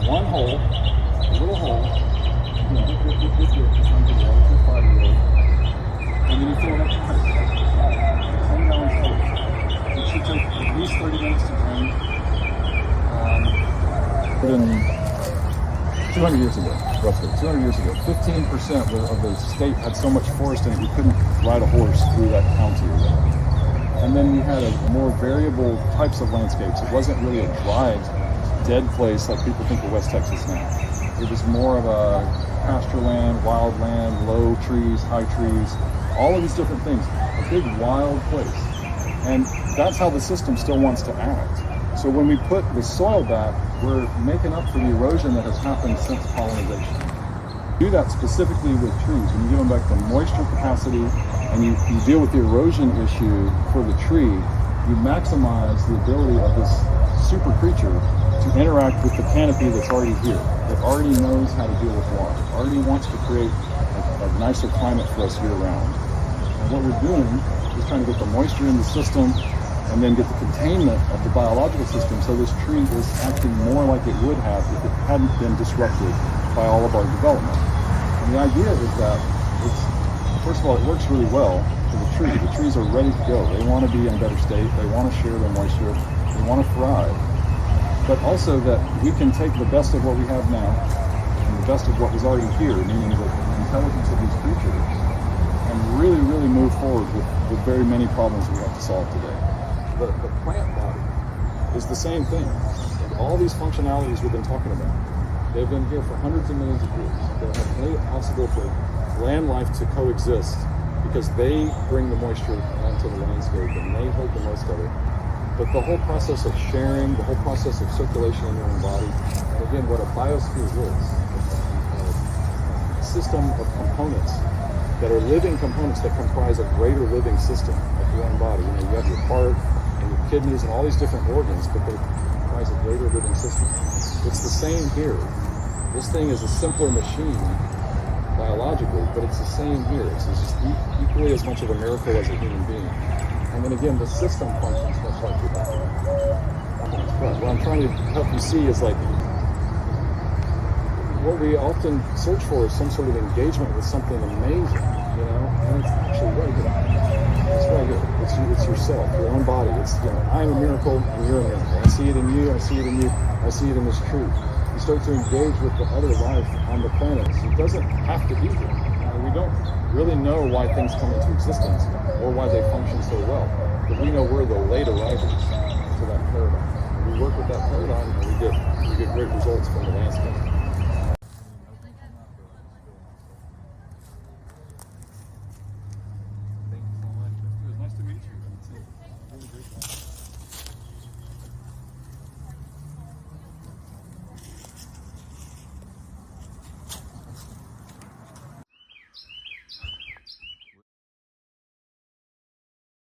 one hole, a little hole, you know, it's under the water for 5 years, and then you fill it up to pipe. 10 gallons full. It should take at least 30 minutes to drain. Put in 200 years ago, roughly 200 years ago, 15% of the state had so much forest in it you couldn't ride a horse through that county or whatever. And then we had a more variable types of landscapes. It wasn't really a dry, dead place like people think of West Texas now. It was more of a pasture land, wild land, low trees, high trees, all of these different things. A big wild place. And that's how the system still wants to act. So when we put the soil back, we're making up for the erosion that has happened since colonization. Do that specifically with trees. When you give them back the moisture capacity and you deal with the erosion issue for the tree, you maximize the ability of this super creature to interact with the canopy that's already here, that already knows how to deal with water, already wants to create a nicer climate for us year round. And what we're doing is trying to get the moisture in the system and then get the containment of the biological system so this tree is acting more like it would have if it hadn't been disrupted by all of our development. And the idea is that first of all, it works really well for the tree. The trees are ready to go. They want to be in a better state. They want to share their moisture. They want to thrive. But also that we can take the best of what we have now and the best of what was already here, meaning the intelligence of these creatures, and really, really move forward with very many problems we have to solve today. The plant body is the same thing. And all these functionalities we've been talking about, they've been here for hundreds of millions of years. They have made it possible for land life to coexist because they bring the moisture onto the landscape and they hold the most of it. But the whole process of sharing, the whole process of circulation in your own body, and again, what a biosphere is a system of components that are living components that comprise a greater living system of your own body. You know, you have your heart and your kidneys and all these different organs, but they comprise a greater living system. It's the same here. This thing is a simpler machine biologically, but it's the same here. It's just equally as much of a miracle as a human being. And then again, the system functions much like your body. What I'm trying to help you see is like, what we often search for is some sort of engagement with something amazing, you know, and it's actually right here. It's right here. It's yourself, your own body. It's, you know, I'm a miracle and you're a miracle. I see it in you, I see it in you, I see it in this tree. You start to engage with the other life on the planet. So it doesn't have to be here. We don't really know why things come into existence or why they function so well, but we know we're the late arrivals to that paradigm. And we work with that paradigm and we get great results from the landscape.